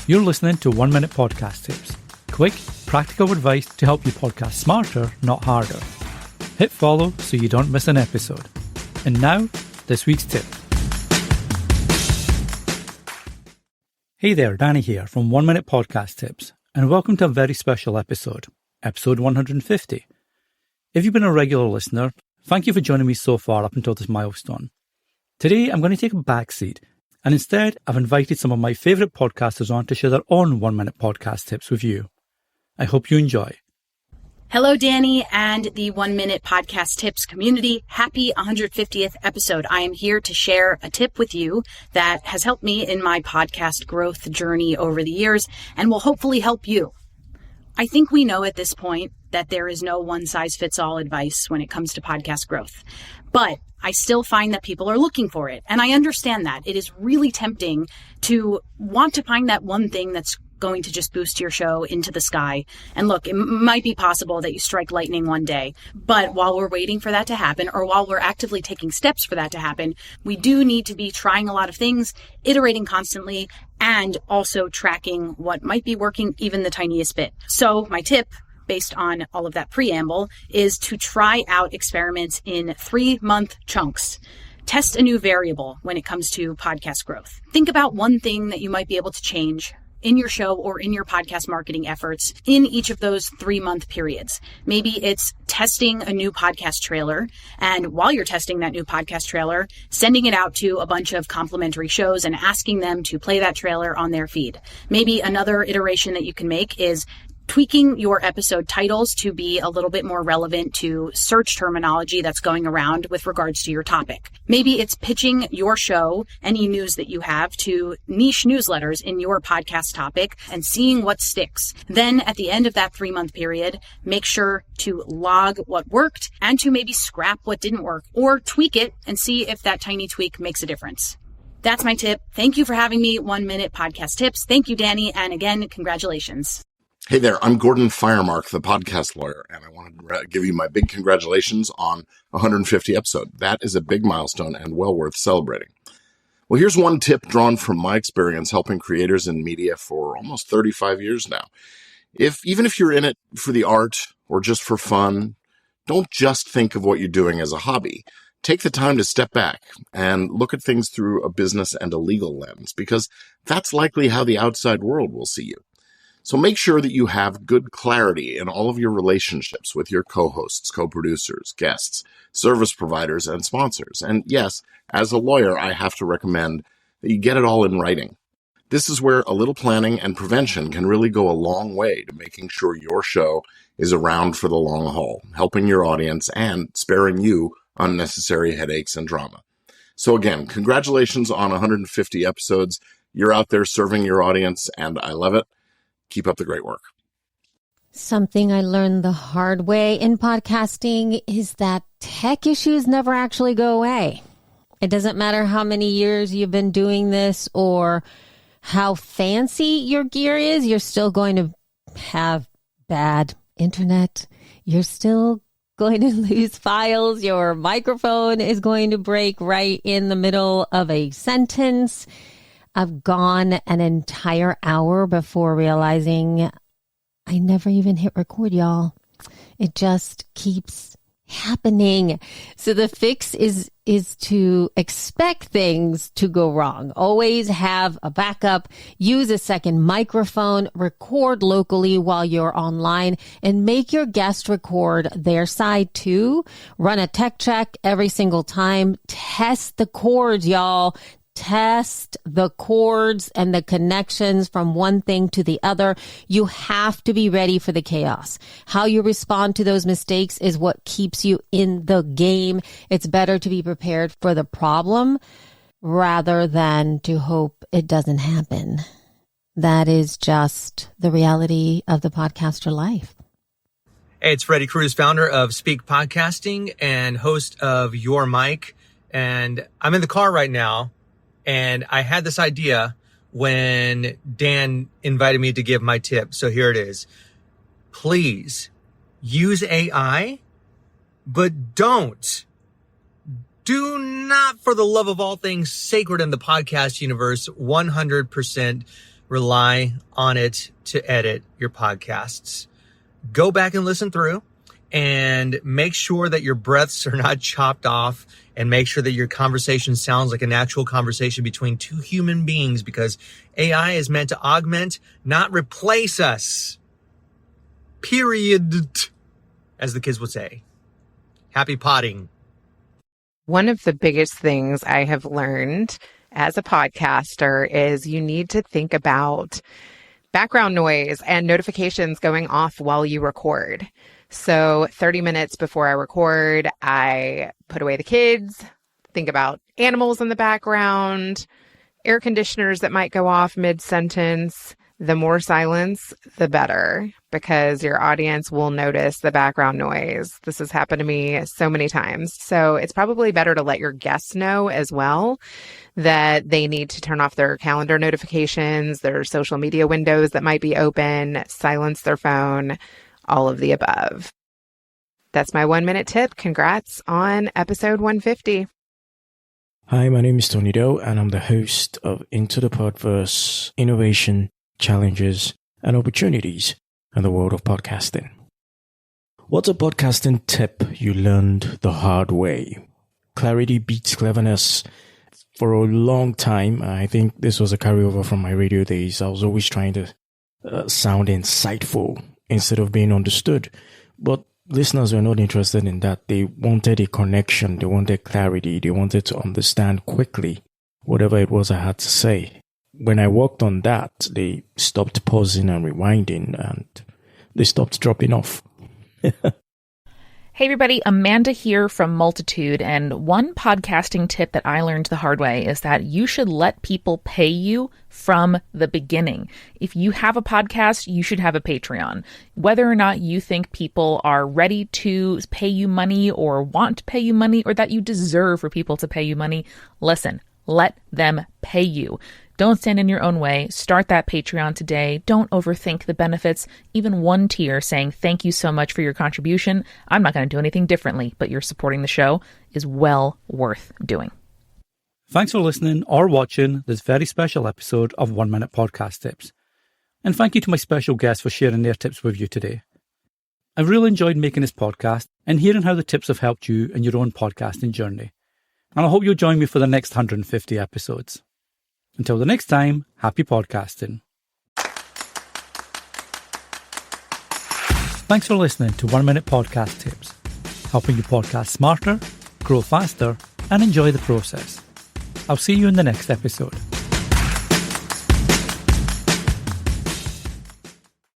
You're listening to 1 Minute Podcast Tips. Quick, practical advice to help you podcast smarter, not harder. Hit follow so you don't miss an episode. And now, this week's tip. Hey there, Danny here from 1 Minute Podcast Tips, and welcome to a very special episode, episode 150. If you've been a regular listener, thank you for joining me so far up until this milestone. Today, I'm going to take a backseat, and instead, I've invited some of my favourite podcasters on to share their own 1 Minute Podcast Tips with you. I hope you enjoy. Hello, Danny and the 1 Minute Podcast Tips community. Happy 150th episode. I am here to share a tip with you that has helped me in my podcast growth journey over the years and will hopefully help you. I think we know at this point that there is no one-size-fits-all advice when it comes to podcast growth, but I still find that people are looking for it. And I understand that. It is really tempting to want to find that one thing that's going to just boost your show into the sky. And look, it might be possible that you strike lightning one day, but while we're waiting for that to happen, or while we're actively taking steps for that to happen, we do need to be trying a lot of things, iterating constantly, and also tracking what might be working even the tiniest bit. So my tip, based on all of that preamble, is to try out experiments in 3-month chunks. Test a new variable when it comes to podcast growth. Think about one thing that you might be able to change in your show or in your podcast marketing efforts in each of those 3-month periods. Maybe it's testing a new podcast trailer, and while you're testing that new podcast trailer, sending it out to a bunch of complimentary shows and asking them to play that trailer on their feed. Maybe another iteration that you can make is tweaking your episode titles to be a little bit more relevant to search terminology that's going around with regards to your topic. Maybe it's pitching your show, any news that you have, to niche newsletters in your podcast topic and seeing what sticks. Then at the end of that 3-month period, make sure to log what worked and to maybe scrap what didn't work or tweak it and see if that tiny tweak makes a difference. That's my tip. Thank you for having me. 1 Minute Podcast Tips. Thank you, Danny. And again, congratulations. Hey there, I'm Gordon Firemark, the podcast lawyer, and I want to give you my big congratulations on 150 episode. That is a big milestone and well worth celebrating. Well, here's one tip drawn from my experience helping creators in media for almost 35 years now. Even if you're in it for the art or just for fun, don't just think of what you're doing as a hobby. Take the time to step back and look at things through a business and a legal lens, because that's likely how the outside world will see you. So make sure that you have good clarity in all of your relationships with your co-hosts, co-producers, guests, service providers, and sponsors. And yes, as a lawyer, I have to recommend that you get it all in writing. This is where a little planning and prevention can really go a long way to making sure your show is around for the long haul, helping your audience and sparing you unnecessary headaches and drama. So again, congratulations on 150 episodes. You're out there serving your audience, and I love it. Keep up the great work. Something I learned the hard way in podcasting is that tech issues never actually go away. It doesn't matter how many years you've been doing this or how fancy your gear is, you're still going to have bad internet. You're still going to lose files. Your microphone is going to break right in the middle of a sentence. I've gone an entire hour before realizing I never even hit record, y'all. It just keeps happening. So the fix is to expect things to go wrong. Always have a backup, use a second microphone, record locally while you're online, and make your guest record their side too. Run a tech check every single time. Test the cords, y'all. Test the cords and the connections from one thing to the other. You have to be ready for the chaos. How you respond to those mistakes is what keeps you in the game. It's better to be prepared for the problem rather than to hope it doesn't happen. That is just the reality of the podcaster life. Hey, it's Freddy, Cruz, founder of Speak Podcasting and host of Your Mic. And I'm in the car right now. And I had this idea when Dan invited me to give my tip. So here it is. Please use AI, but do not, for the love of all things sacred in the podcast universe, 100% rely on it to edit your podcasts. Go back and listen through and make sure that your breaths are not chopped off, and make sure that your conversation sounds like an actual conversation between two human beings, because AI is meant to augment, not replace us. Period. As the kids would say. Happy potting. One of the biggest things I have learned as a podcaster is you need to think about background noise and notifications going off while you record. So 30 minutes before I record, I put away the kids, think about animals in the background, air conditioners that might go off mid-sentence. The more silence, the better, because your audience will notice the background noise. This has happened to me so many times. So it's probably better to let your guests know as well that they need to turn off their calendar notifications, their social media windows that might be open, silence their phone, all of the above. That's my 1 minute tip. Congrats on episode 150. Hi, my name is Tony Doe, and I'm the host of Into the Podverse: Innovation, Challenges, and Opportunities in the World of Podcasting. What's a podcasting tip you learned the hard way? Clarity beats cleverness. For a long time, I think this was a carryover from my radio days. I was always trying to sound insightful instead of being understood. But listeners were not interested in that. They wanted a connection. They wanted clarity. They wanted to understand quickly whatever it was I had to say. When I worked on that, they stopped pausing and rewinding, and they stopped dropping off. Hey everybody, Amanda here from Multitude, and one podcasting tip that I learned the hard way is that you should let people pay you from the beginning. If you have a podcast, you should have a Patreon. Whether or not you think people are ready to pay you money or want to pay you money or that you deserve for people to pay you money, listen, let them pay you. Don't stand in your own way. Start that Patreon today. Don't overthink the benefits. Even one tier saying thank you so much for your contribution. I'm not going to do anything differently, but you're supporting the show is well worth doing. Thanks for listening or watching this very special episode of 1 Minute Podcast Tips. And thank you to my special guests for sharing their tips with you today. I've really enjoyed making this podcast and hearing how the tips have helped you in your own podcasting journey. And I hope you'll join me for the next 150 episodes. Until the next time, happy podcasting. Thanks for listening to 1 Minute Podcast Tips, helping you podcast smarter, grow faster, and enjoy the process. I'll see you in the next episode.